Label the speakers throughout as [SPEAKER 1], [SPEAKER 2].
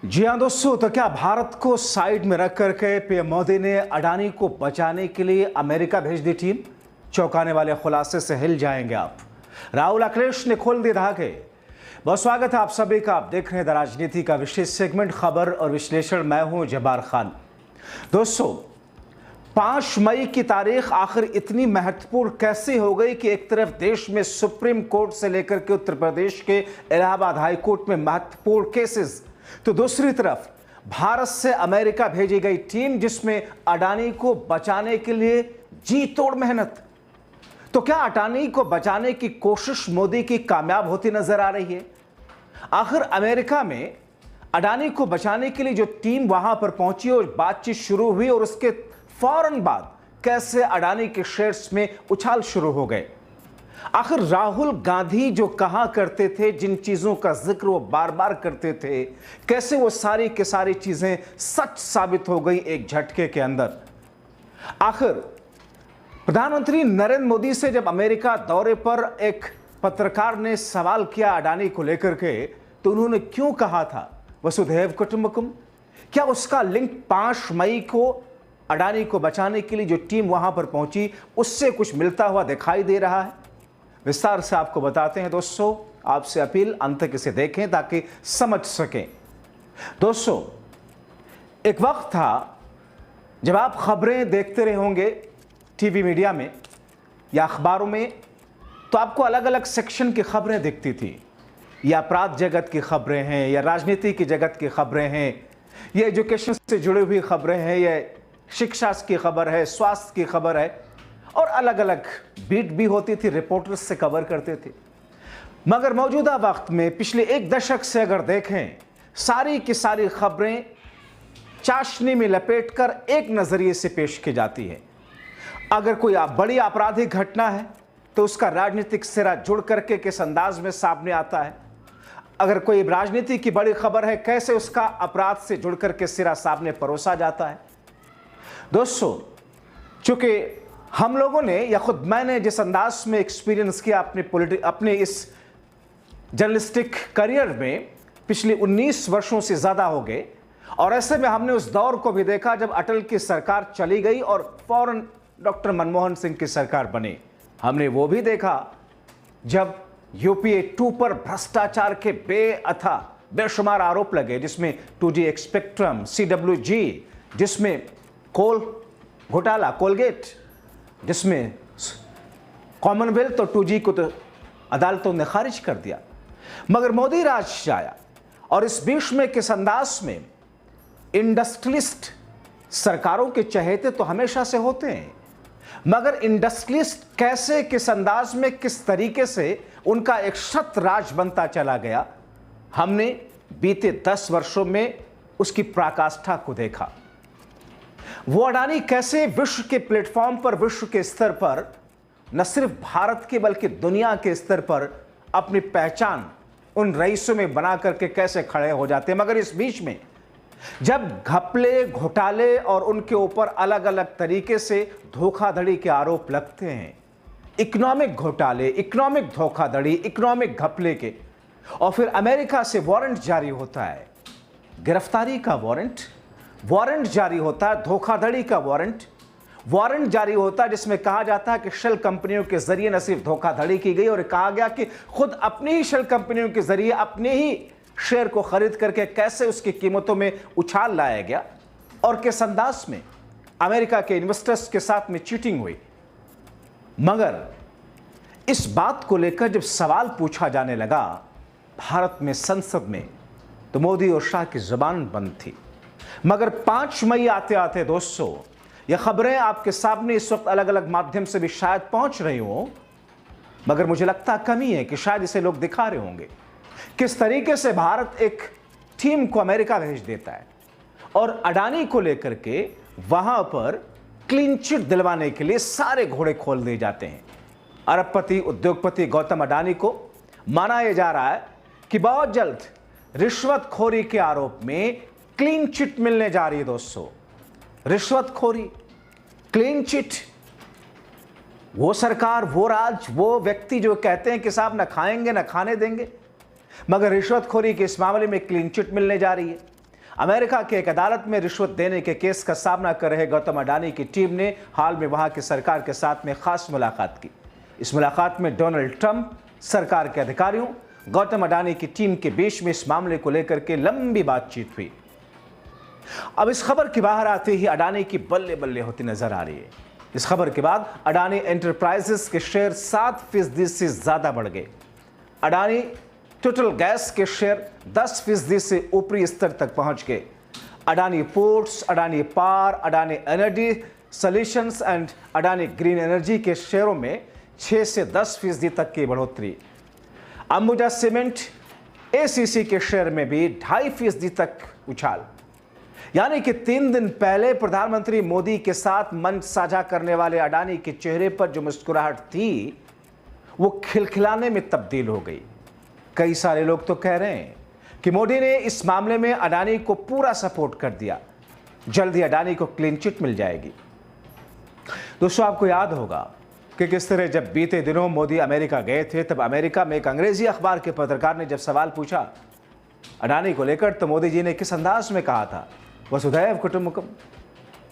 [SPEAKER 1] जी हाँ दोस्तों, तो क्या भारत को साइड में रख करके पीएम मोदी ने अडानी को बचाने के लिए अमेरिका भेज दी टीम? चौंकाने वाले खुलासे से हिल जाएंगे आप। राहुल अखिलेश ने खोल दिए धागे। बहुत स्वागत है आप सभी का। आप देख रहे हैं द राजनीति का विशेष सेगमेंट खबर और विश्लेषण। मैं हूं जब्बार खान। दोस्तों, 5 मई की तारीख आखिर इतनी महत्वपूर्ण कैसे हो गई कि एक तरफ देश में सुप्रीम कोर्ट से लेकर के उत्तर प्रदेश के इलाहाबाद हाई कोर्ट में महत्वपूर्ण केसेस, तो दूसरी तरफ भारत से अमेरिका भेजी गई टीम जिसमें अडानी को बचाने के लिए जी तोड़ मेहनत। तो क्या अडानी को बचाने की कोशिश मोदी की कामयाब होती नजर आ रही है? आखिर अमेरिका में अडानी को बचाने के लिए जो टीम वहां पर पहुंची और बातचीत शुरू हुई और उसके फौरन बाद कैसे अडानी के शेयर्स में उछाल शुरू हो गए। आखिर राहुल गांधी जो कहा करते थे, जिन चीजों का जिक्र वो बार बार करते थे, कैसे वो सारी की सारी चीजें सच साबित हो गई एक झटके के अंदर। आखिर प्रधानमंत्री नरेंद्र मोदी से जब अमेरिका दौरे पर एक पत्रकार ने सवाल किया अडानी को लेकर के, तो उन्होंने क्यों कहा था वसुधैव कुटुंबकम? क्या उसका लिंक 5 मई को अडानी को बचाने के लिए जो टीम वहां पर पहुंची उससे कुछ मिलता हुआ दिखाई दे रहा है? विस्तार से आपको बताते हैं दोस्तों। आपसे अपील अंत तक इसे देखें ताकि समझ सकें। दोस्तों, एक वक्त था जब आप खबरें देखते रहे होंगे टीवी मीडिया में या अखबारों में, तो आपको अलग अलग सेक्शन की खबरें दिखती थी। या अपराध जगत की खबरें हैं, या राजनीति की जगत की खबरें हैं, या एजुकेशन से जुड़ी हुई खबरें हैं, या शिक्षा की खबर है, स्वास्थ्य की खबर है, और अलग अलग बीट भी होती थी, रिपोर्टर्स से कवर करते थे। मगर मौजूदा वक्त में पिछले 1 दशक से अगर देखें, सारी की सारी खबरें चाशनी में लपेटकर एक नजरिए से पेश की जाती है। अगर कोई बड़ी आपराधिक घटना है तो उसका राजनीतिक सिरा जुड़ करके किस अंदाज में सामने आता है। अगर कोई राजनीति की बड़ी खबर है, कैसे उसका अपराध से जुड़ करके सिरा सामने परोसा जाता है। दोस्तों, चूंकि हम लोगों ने या खुद मैंने जिस अंदाज में एक्सपीरियंस किया अपने इस जर्नलिस्टिक करियर में, पिछले 19 वर्षों से ज़्यादा हो गए, और ऐसे में हमने उस दौर को भी देखा जब अटल की सरकार चली गई और फौरन डॉक्टर मनमोहन सिंह की सरकार बनी। हमने वो भी देखा जब यूपीए 2 पर भ्रष्टाचार के बेशुमार आरोप लगे, जिसमें 2G स्पेक्ट्रम, CWG, जिसमें कोल घोटाला, कोलगेट, जिसमें कॉमनवेल्थ और 2G को तो अदालतों ने खारिज कर दिया। मगर मोदी राज आया और इस बीच में किस अंदाज में इंडस्ट्रियलिस्ट सरकारों के चहेते तो हमेशा से होते हैं, मगर इंडस्ट्रियलिस्ट कैसे, किस अंदाज में, किस तरीके से उनका एक शत राज बनता चला गया, हमने बीते 10 वर्षों में उसकी पराकाष्ठा को देखा। वो अडानी कैसे विश्व के प्लेटफॉर्म पर, विश्व के स्तर पर, न सिर्फ भारत के बल्कि दुनिया के स्तर पर अपनी पहचान उन रईसों में बना करके कैसे खड़े हो जाते हैं। मगर इस बीच में जब घपले, घोटाले और उनके ऊपर अलग अलग तरीके से धोखाधड़ी के आरोप लगते हैं, इकोनॉमिक घोटाले, इकोनॉमिक धोखाधड़ी, इकोनॉमिक घपले के, और फिर अमेरिका से वारंट जारी होता है, गिरफ्तारी का वारंट जारी होता है, धोखाधड़ी का वारंट जारी होता है, जिसमें कहा जाता है कि शेल कंपनियों के जरिए न सिर्फ धोखाधड़ी की गई, और कहा गया कि खुद अपनी ही शेल कंपनियों के जरिए अपने ही शेयर को खरीद करके कैसे उसकी कीमतों में उछाल लाया गया, और किस अंदाज में अमेरिका के इन्वेस्टर्स के साथ में चीटिंग हुई। मगर इस बात को लेकर जब सवाल पूछा जाने लगा भारत में, संसद में, तो मोदी और शाह की जुबान बंद थी। मगर 5 मई आते आते दोस्तों, यह खबरें आपके सामने इस वक्त अलग अलग माध्यम से भी शायद पहुंच रही हो, मगर मुझे लगता कमी है कि शायद इसे लोग दिखा रहे होंगे किस तरीके से भारत एक टीम को अमेरिका भेज देता है और अडानी को लेकर के वहां पर क्लीन चिट दिलवाने के लिए सारे घोड़े खोल दिए जाते हैं। अरबपति उद्योगपति गौतम अडानी को माना यह जा रहा है कि बहुत जल्द रिश्वतखोरी के आरोप में क्लीन चिट मिलने जा रही है। दोस्तों, रिश्वतखोरी, क्लीन चिट, वो सरकार, वो राज, वो व्यक्ति जो कहते हैं कि साहब न खाएंगे न खाने देंगे, मगर रिश्वतखोरी के इस मामले में क्लीन चिट मिलने जा रही है। अमेरिका की एक अदालत में रिश्वत देने के केस का सामना कर रहे गौतम अडानी की टीम ने हाल में वहां की सरकार के साथ में खास मुलाकात की। इस मुलाकात में डोनाल्ड ट्रंप, सरकार के अधिकारियों, गौतम अडानी की टीम के बीच में इस मामले को लेकर के लंबी बातचीत हुई। अब इस खबर के बाहर आते ही अडानी की बल्ले बल्ले होती नजर आ रही है। इस खबर के बाद अडानी एंटरप्राइजेस के शेयर 7% से ज्यादा बढ़ गए। अडानी टोटल गैस के शेयर 10% से ऊपरी स्तर तक पहुंच गए। Adani ports, Adani power, Adani energy solutions and Adani green energy के शेयरों में 6 से 10% तक की बढ़ोतरी। अंबुजा सीमेंट, एसीसी के शेयर में भी 2.5% तक उछाल। यानी कि 3 दिन पहले प्रधानमंत्री मोदी के साथ मंच साझा करने वाले अडानी के चेहरे पर जो मुस्कुराहट थी वो खिलखिलाने में तब्दील हो गई। कई सारे लोग तो कह रहे हैं कि मोदी ने इस मामले में अडानी को पूरा सपोर्ट कर दिया, जल्द ही अडानी को क्लीन चिट मिल जाएगी। दोस्तों, आपको याद होगा कि किस तरह जब बीते दिनों मोदी अमेरिका गए थे, तब अमेरिका में एक अंग्रेजी अखबार के पत्रकार ने जब सवाल पूछा अडानी को लेकर, तो मोदी जी ने किस अंदाज में कहा था, वसुधैव कुटुंबकम।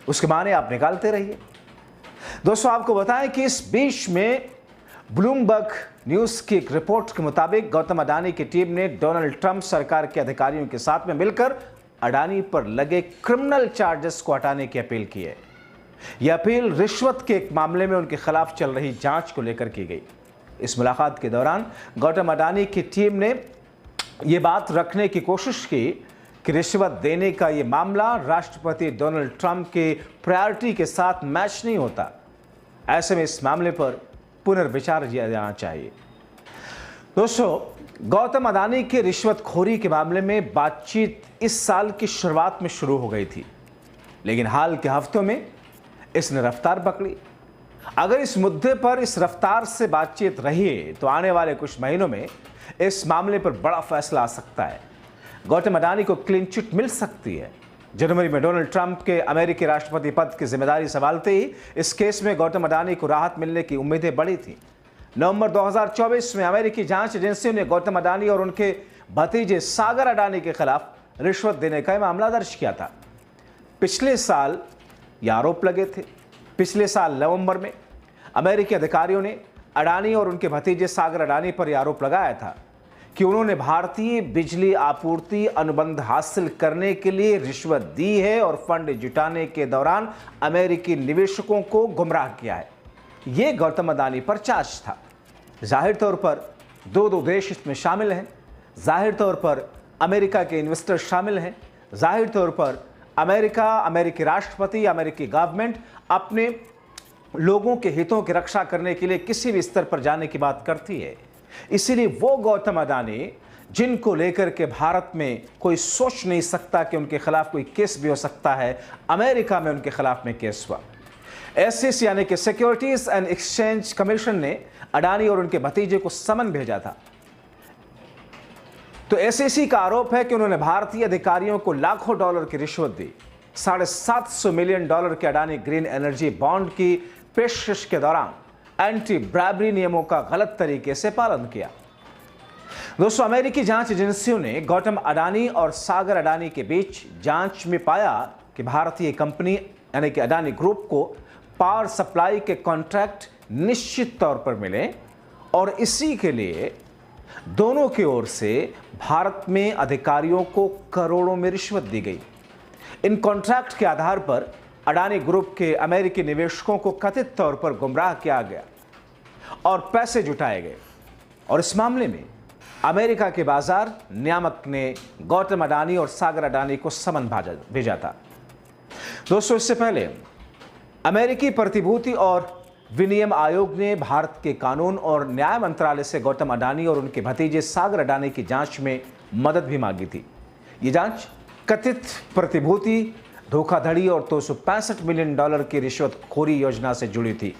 [SPEAKER 1] उसके माने आप निकालते रहिए। दोस्तों, आपको बताएं कि इस बीच में ब्लूमबर्ग न्यूज की एक रिपोर्ट के मुताबिक गौतम अडानी की टीम ने डोनाल्ड ट्रंप सरकार के अधिकारियों के साथ में मिलकर अडानी पर लगे क्रिमिनल चार्जेस को हटाने की अपील की है। यह अपील रिश्वत के एक मामले में उनके खिलाफ चल रही जांच को लेकर की गई। इस मुलाकात के दौरान गौतम अडानी की टीम ने यह बात रखने की कोशिश की कि रिश्वत देने का यह मामला राष्ट्रपति डोनाल्ड ट्रंप के प्रायोरिटी के साथ मैच नहीं होता। ऐसे में इस मामले पर पुनर्विचार किया जाना चाहिए। दोस्तों, गौतम अडानी के रिश्वतखोरी के मामले में बातचीत इस साल की शुरुआत में शुरू हो गई थी, लेकिन हाल के हफ्तों में इसने रफ्तार पकड़ी। अगर इस मुद्दे पर इस रफ्तार से बातचीत रही तो आने वाले कुछ महीनों में इस मामले पर बड़ा फैसला आ सकता है। गौतम अडानी को क्लीन चिट मिल सकती है। जनवरी में डोनाल्ड ट्रंप के अमेरिकी राष्ट्रपति पद की जिम्मेदारी संभालते ही इस केस में गौतम अडानी को राहत मिलने की उम्मीदें बढ़ी थी। नवंबर 2024 में अमेरिकी जांच एजेंसियों ने गौतम अडानी और उनके भतीजे सागर अडानी के खिलाफ रिश्वत देने का मामला दर्ज किया था। पिछले साल ये आरोप लगे थे। पिछले साल नवंबर में अमेरिकी अधिकारियों ने अडानी और उनके भतीजे सागर अडानी पर यह आरोप लगाया था कि उन्होंने भारतीय बिजली आपूर्ति अनुबंध हासिल करने के लिए रिश्वत दी है और फंड जुटाने के दौरान अमेरिकी निवेशकों को गुमराह किया है। यह गौतम अडानी पर चार्ज था। जाहिर तौर पर दो देश इसमें शामिल हैं। जाहिर तौर पर अमेरिका के इन्वेस्टर शामिल हैं। जाहिर तौर पर अमेरिका, अमेरिकी राष्ट्रपति, अमेरिकी गवर्नमेंट अपने लोगों के हितों की रक्षा करने के लिए किसी भी स्तर पर जाने की बात करती है। इसीलिए वो गौतम अडानी जिनको लेकर के भारत में कोई सोच नहीं सकता कि उनके खिलाफ कोई केस भी हो सकता है, अमेरिका में उनके खिलाफ में केस हुआ। SEC यानी कि सिक्योरिटीज एंड एक्सचेंज कमीशन ने अडानी और उनके भतीजे को समन भेजा था। तो SEC का आरोप है कि उन्होंने भारतीय अधिकारियों को लाखों डॉलर की रिश्वत दी। $750 मिलियन के अडानी ग्रीन एनर्जी बॉन्ड की पेशकश के दौरान एंटी ब्राबरी नियमों का गलत तरीके से पालन किया। दोस्तों, अमेरिकी जांच एजेंसियों ने गौतम अडानी और सागर अडानी के बीच जांच में पाया कि भारतीय कंपनी यानी कि अडानी ग्रुप को पावर सप्लाई के कॉन्ट्रैक्ट निश्चित तौर पर मिले और इसी के लिए दोनों की ओर से भारत में अधिकारियों को करोड़ों में रिश्वत दी गई। इन कॉन्ट्रैक्ट के आधार पर अडानी ग्रुप के अमेरिकी निवेशकों को कथित तौर पर गुमराह किया गया और पैसे जुटाए गए और इस मामले में अमेरिका के बाजार नियामक ने गौतम अडानी और सागर अडानी को समन भेजा था। दोस्तों, इससे पहले अमेरिकी प्रतिभूति और विनियम आयोग ने भारत के कानून और न्याय मंत्रालय से गौतम अडानी और उनके भतीजे सागर अडानी की जांच में मदद भी मांगी थी। ये जांच कथित प्रतिभूति धोखाधड़ी और $265 मिलियन की रिश्वतखोरी योजना से जुड़ी थी।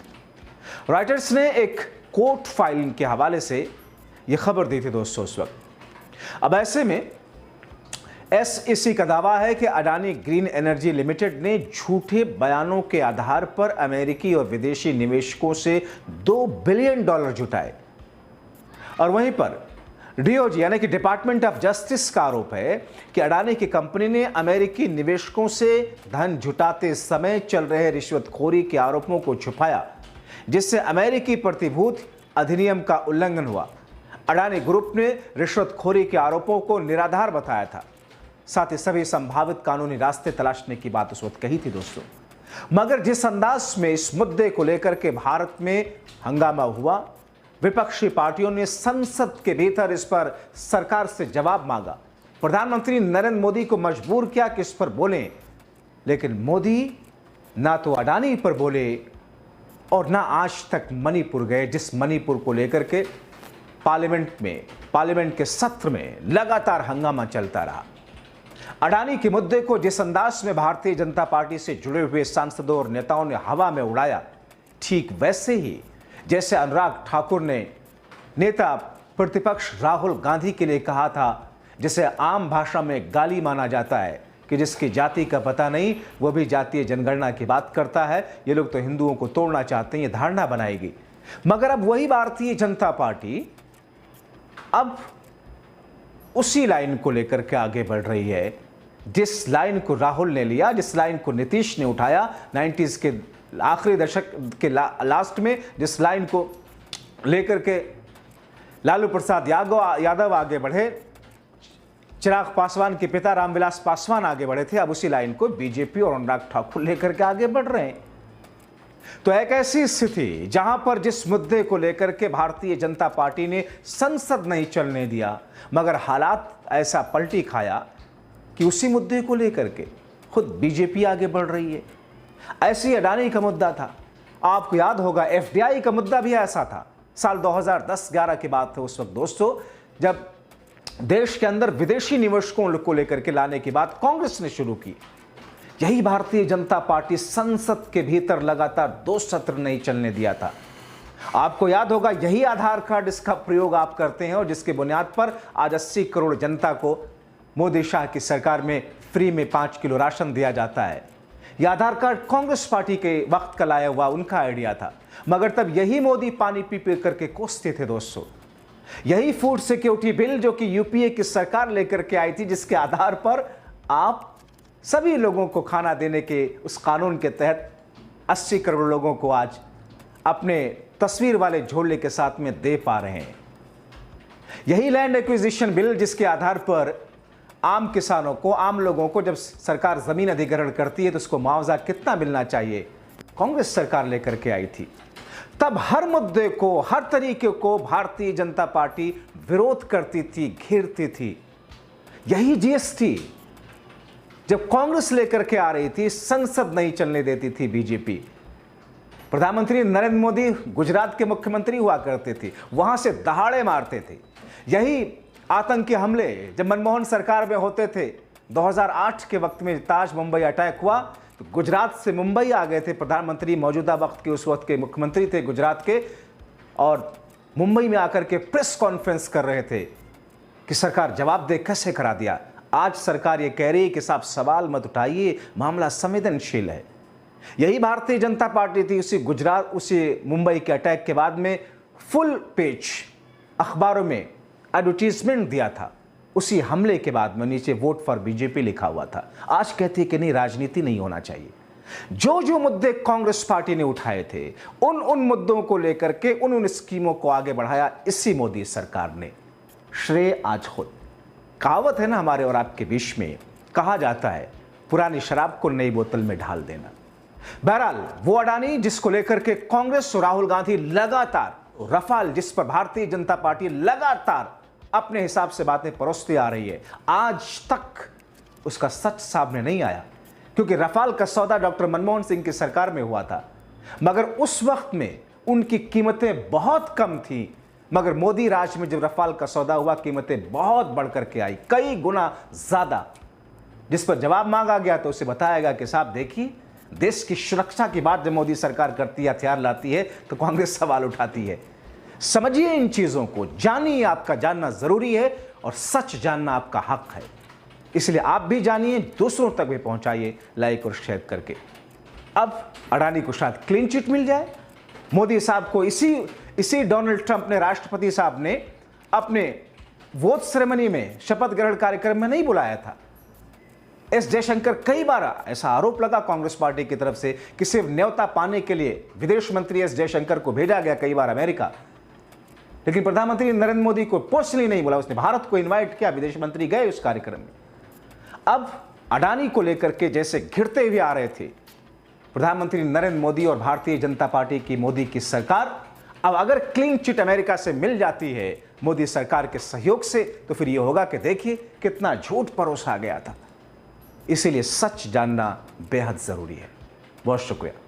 [SPEAKER 1] रॉयटर्स ने एक कोर्ट फाइलिंग के हवाले से यह खबर दी थी दोस्तों उस वक्त। अब ऐसे में SEC का दावा है कि अडानी ग्रीन एनर्जी लिमिटेड ने झूठे बयानों के आधार पर अमेरिकी और विदेशी निवेशकों से $2 बिलियन जुटाए और वहीं पर डीओजी यानी कि डिपार्टमेंट ऑफ जस्टिस का आरोप है कि अडानी की कंपनी ने अमेरिकी निवेशकों से धन जुटाते समय चल रहे रिश्वतखोरी के आरोपों को छुपाया, जिससे अमेरिकी प्रतिभूति अधिनियम का उल्लंघन हुआ। अडानी ग्रुप ने रिश्वतखोरी के आरोपों को निराधार बताया था। साथ ही सभी संभावित कानूनी रास्ते तलाशने की बात उस वक्त कही थी दोस्तों। मगर जिस अंदाज में इस मुद्दे को लेकर के भारत में हंगामा हुआ, विपक्षी पार्टियों ने संसद के भीतर इस पर सरकार से जवाब मांगा। प्रधानमंत्री नरेंद्र मोदी को मजबूर किया कि इस पर बोलें, लेकिन मोदी ना तो अडानी पर बोले और ना आज तक मणिपुर गए, जिस मणिपुर को लेकर के पार्लियामेंट के सत्र में लगातार हंगामा चलता रहा। अडानी के मुद्दे को जिस अंदाज में भारतीय जनता पार्टी से जुड़े हुए सांसदों और नेताओं ने हवा में उड़ाया, ठीक वैसे ही जैसे अनुराग ठाकुर ने नेता प्रतिपक्ष राहुल गांधी के लिए कहा था, जिसे आम भाषा में गाली माना जाता है कि जिसकी जाति का पता नहीं वो भी जातीय जनगणना की बात करता है, ये लोग तो हिंदुओं को तोड़ना चाहते हैं, ये धारणा बनाएगी। मगर अब वही भारतीय जनता पार्टी अब उसी लाइन को लेकर के आगे बढ़ रही है, जिस लाइन को राहुल ने लिया, जिस लाइन को नीतीश ने उठाया 90s के आखिरी दशक के लास्ट में, जिस लाइन को लेकर के लालू प्रसाद यादव आगे बढ़े, चिराग पासवान के पिता रामविलास पासवान आगे बढ़े थे, अब उसी लाइन को बीजेपी और अनुराग ठाकुर लेकर के आगे बढ़ रहे हैं। तो एक ऐसी स्थिति जहां पर जिस मुद्दे को लेकर के भारतीय जनता पार्टी ने संसद नहीं चलने दिया, मगर हालात ऐसा पलटी खाया कि उसी मुद्दे को लेकर के खुद बीजेपी आगे बढ़ रही है। ऐसी अडानी का मुद्दा था, आपको याद होगा एफडीआई का मुद्दा भी ऐसा था। साल 2010-11 की बात है उस वक्त दोस्तों, जब देश के अंदर विदेशी निवेशकों को लेकर के लाने की बात कांग्रेस ने शुरू की। यही भारतीय जनता पार्टी संसद के भीतर लगातार 2 सत्र नहीं चलने दिया था। आपको याद होगा यही आधार कार्ड इसका प्रयोग आप करते हैं और जिसके बुनियाद पर आज 80 करोड़ जनता को मोदी शाह की सरकार में फ्री में 5 किलो राशन दिया जाता है। यह आधार कार्ड कांग्रेस पार्टी के वक्त का लाया हुआ उनका आइडिया था, मगर तब यही मोदी पानी पी पी करके कोसते थे दोस्तों। यही फूड सिक्योरिटी बिल जो कि यूपीए की सरकार लेकर के आई थी, जिसके आधार पर आप सभी लोगों को खाना देने के उस कानून के तहत 80 करोड़ लोगों को आज अपने तस्वीर वाले झोले के साथ में दे पा रहे हैं। यही लैंड एक्विजिशन बिल जिसके आधार पर आम किसानों को, आम लोगों को जब सरकार जमीन अधिग्रहण करती है तो उसको मुआवजा कितना मिलना चाहिए, कांग्रेस सरकार लेकर के आई थी। तब हर मुद्दे को, हर तरीके को भारतीय जनता पार्टी विरोध करती थी, घेरती थी। यही जीएसटी जब कांग्रेस लेकर के आ रही थी, संसद नहीं चलने देती थी बीजेपी। प्रधानमंत्री नरेंद्र मोदी गुजरात के मुख्यमंत्री हुआ करते थे, वहां से दहाड़े मारते थे। यही आतंकी हमले जब मनमोहन सरकार में होते थे, 2008 के वक्त में ताज मुंबई अटैक हुआ तो गुजरात से मुंबई आ गए थे प्रधानमंत्री, मौजूदा वक्त के उस वक्त के मुख्यमंत्री थे गुजरात के, और मुंबई में आकर के प्रेस कॉन्फ्रेंस कर रहे थे कि सरकार जवाब दे, कैसे करा दिया। आज सरकार ये कह रही है कि साहब सवाल मत उठाइए, मामला संवेदनशील है। यही भारतीय जनता पार्टी थी उसी मुंबई के अटैक के बाद में फुल पेज अखबारों में एडवर्टीजमेंट दिया था। उसी हमले के बाद में नीचे वोट फॉर बीजेपी लिखा हुआ था। आज कहती है कि नहीं, राजनीति नहीं होना चाहिए। जो जो मुद्दे कांग्रेस पार्टी ने उठाए थे, उन मुद्दों को लेकर के उन स्कीमों को आगे बढ़ाया इसी मोदी सरकार ने। श्रेय आज खुद। कहावत है ना हमारे और आपके बीच में, कहा जाता है पुरानी शराब को नई बोतल में ढाल देना। बहरहाल वो अडानी जिसको लेकर के कांग्रेस और राहुल गांधी लगातार, रफाल जिस पर भारतीय जनता पार्टी लगातार अपने हिसाब से बातें परोसती आ रही है, आज तक उसका सच सामने नहीं आया। क्योंकि रफाल का सौदा डॉक्टर मनमोहन सिंह की सरकार में हुआ था, मगर उस वक्त में उनकी कीमतें बहुत कम थी। मगर मोदी राज में जब रफाल का सौदा हुआ, कीमतें बहुत बढ़कर के आई, कई गुना ज्यादा। जिस पर जवाब मांगा गया तो उसे बताया गया कि साहब देखिए, देश की सुरक्षा की बात जब मोदी सरकार करती है, हथियार लाती है, तो कांग्रेस सवाल उठाती है। समझिए इन चीजों को, जानिए, आपका जानना जरूरी है और सच जानना आपका हक है। इसलिए आप भी जानिए, दूसरों तक भी पहुंचाइए लाइक और शेयर करके। अब अडानी को शायद क्लीन चिट मिल जाए। मोदी साहब को इसी डोनाल्ड ट्रंप ने, राष्ट्रपति साहब ने अपने वोट सेरेमनी में, शपथ ग्रहण कार्यक्रम में नहीं बुलाया था। एस जयशंकर, कई बार ऐसा आरोप लगा कांग्रेस पार्टी की तरफ से कि सिर्फ न्योता पाने के लिए विदेश मंत्री एस जयशंकर को भेजा गया कई बार अमेरिका, लेकिन प्रधानमंत्री नरेंद्र मोदी को पर्सनली नहीं बुला। उसने भारत को इनवाइट किया, विदेश मंत्री गए उस कार्यक्रम में। अब अडानी को लेकर के जैसे घिरते हुए आ रहे थे प्रधानमंत्री नरेंद्र मोदी और भारतीय जनता पार्टी की मोदी की सरकार, अब अगर क्लीन चिट अमेरिका से मिल जाती है मोदी सरकार के सहयोग से, तो फिर यह होगा कि देखिए कितना झूठ परोसा गया था। इसीलिए सच जानना बेहद जरूरी है। बहुत शुक्रिया।